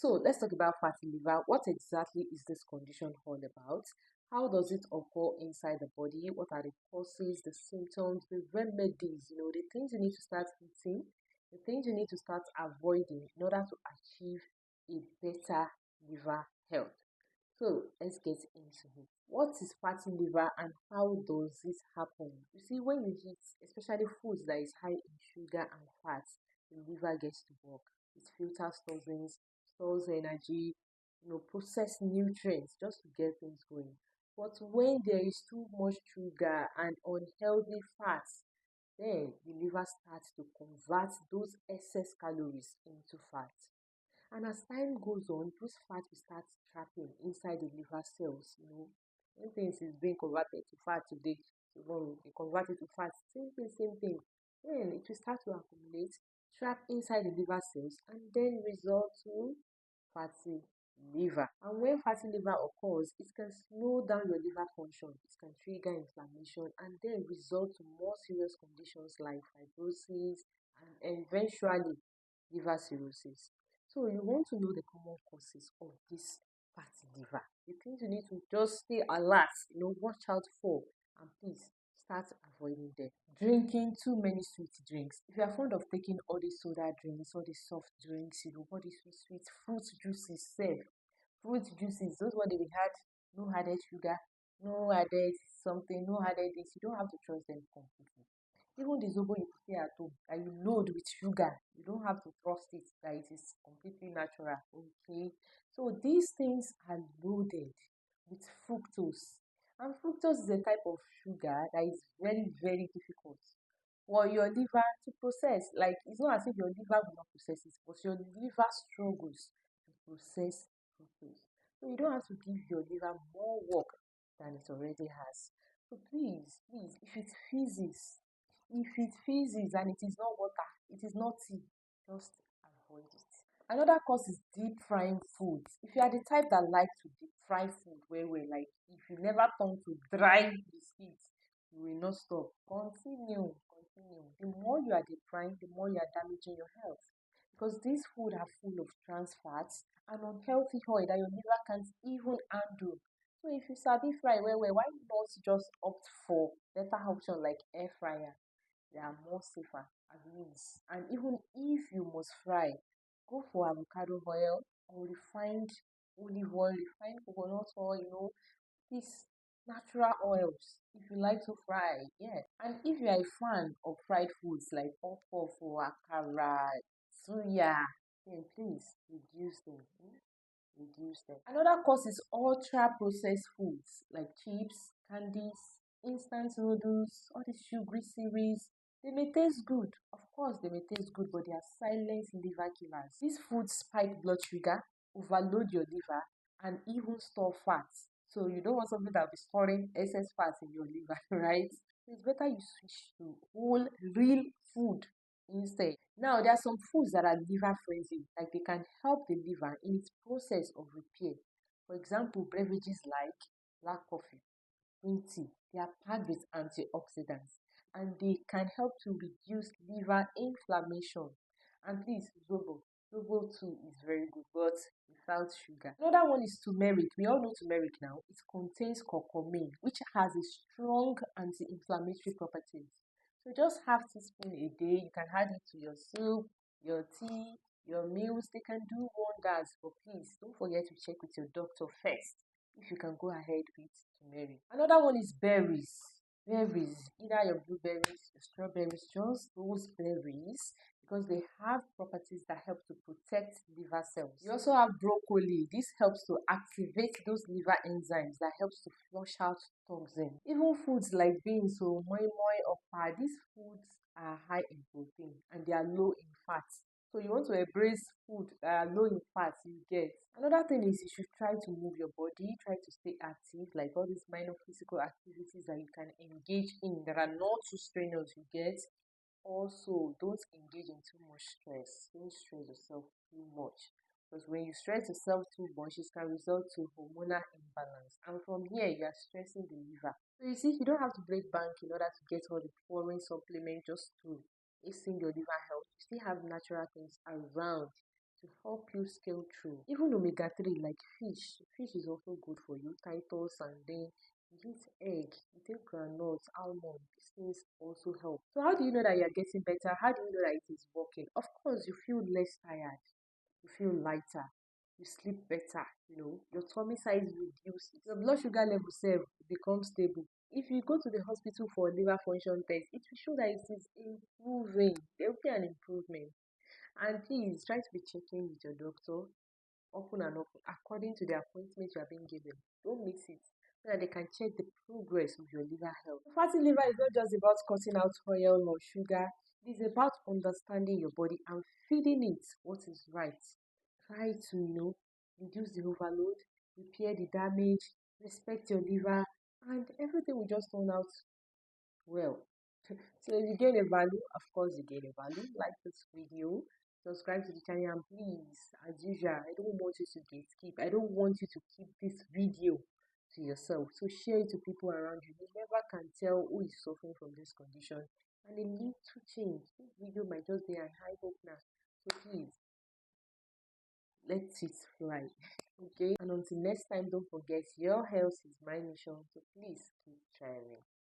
So let's talk about fatty liver. What exactly is this condition all about? How does it occur inside the body? What are the causes, the symptoms, the remedies, the things you need to start eating, the things you need to start avoiding in order to achieve a better liver health? So let's get into it. What is fatty liver and how does it happen? You see, when you eat, especially foods that is high in sugar and fat, the liver gets to work. It filters toxins, stores energy, process nutrients just to get things going. But when there is too much sugar and unhealthy fats, then the liver starts to convert those excess calories into fat. And as time goes on, those fat will start trapping inside the liver cells. When things is being converted to fat today, tomorrow they convert it to fat, same thing, same thing. Then it will start to accumulate, trap inside the liver cells, and then result to fatty liver. And when fatty liver occurs, it can slow down your liver function, it can trigger inflammation, and then result to more serious conditions like fibrosis and eventually liver cirrhosis. So you want to know the common causes of this fatty liver. The things you need to just stay alert, watch out for, and please start avoiding them. Drinking too many sweet drinks. If you are fond of taking all these soda drinks, all these soft drinks, all these sweet fruit juices, fruit juices, those what they had, no added sugar, no added something, no added this. You don't have to trust them completely. Even the zobo you prepare at home that you load with sugar, you don't have to trust it that it is completely natural. Okay, so these things are loaded with fructose, and fructose is a type of sugar that is very, very difficult for your liver to process. Like, it's not as if your liver will not process it, but your liver struggles to process fructose. So you don't have to give your liver more work than it already has. So please, if it fizzes and it is not water, it is not tea, just avoid it. Another cause is deep frying foods. If you are the type that like to deep fry food well, like if you never turn to dry biscuits, you will not stop. Continue. The more you are deep frying, the more you are damaging your health. Because these food are full of trans fats and unhealthy oil that your liver can't even handle. So if you sabi fry well, why not just opt for better option like air fryer? They are more safer at least. And even if you must fry, go for avocado oil or refined olive oil, refined coconut oil, these natural oils if you like to fry. Yeah. And if you are a fan of fried foods like puff or akara, suya, then please reduce them. Reduce them. Another cause is ultra processed foods like chips, candies, instant noodles, all these sugary cereals. They may taste good. Of course, they may taste good, but they are silent liver killers. These foods spike blood sugar, overload your liver, and even store fat. So you don't want something that will be storing excess fat in your liver, right? So it's better you switch to whole, real food instead. Now, there are some foods that are liver friendly, like they can help the liver in its process of repair. For example, beverages like black coffee, green tea, they are packed with antioxidants and they can help to reduce liver inflammation. And please, zobo too is very good, but without sugar. Another one is turmeric. We all know turmeric now. It contains curcumin, which has a strong anti-inflammatory properties. So just half teaspoon a day. You can add it to your soup, your tea, your meals. They can do wonders. But please don't forget to check with your doctor first if you can go ahead with turmeric. Another one is berries. Berries, either your blueberries, your strawberries, just those berries because they have properties that help to protect liver cells. You also have broccoli. This helps to activate those liver enzymes that helps to flush out toxins. Even foods like beans or moi moi or pie, these foods are high in protein and they are low in fat. So you want to embrace food that are low in fat, you get. Another thing is you should try to move your body, try to stay active, like all these minor physical activities that you can engage in that are not too strenuous, you get. Also, don't engage in too much stress. Don't stress yourself too much. Because when you stress yourself too much, it can result to hormonal imbalance. And from here, you are stressing the liver. So you see, you don't have to break bank in order to get all the foreign supplements just to hasten your liver health. You still have natural things around to help you scale through. Even omega-3 like fish is also good for you, Titus, and then you eat egg, you take granules, almond, these things also help. So how do you know that you're getting better? How do you know that it is working? Of course, you feel less tired, you feel lighter, you sleep better, your tummy size reduces, your blood sugar level self becomes stable. If you go to the hospital for a liver function test, it will show that it is improving. There will be an improvement. And please try to be checking with your doctor often and often according to the appointment you are being given. Don't miss it so that they can check the progress of your liver health. Fatty liver is not just about cutting out oil or sugar, it is about understanding your body and feeding it what is right. Try to, reduce the overload, repair the damage, respect your liver, and everything will just turn out well. So if you gain a value, of course you gain a value. Like this video, subscribe to the channel, and please, as usual, I don't want you to gatekeep. I don't want you to keep this video to yourself. So share it to people around you. You never can tell who is suffering from this condition, and a little change. This video might just be a high hope now. So please, let it fly. Okay, and until next time, don't forget your health is my mission. So please keep trying.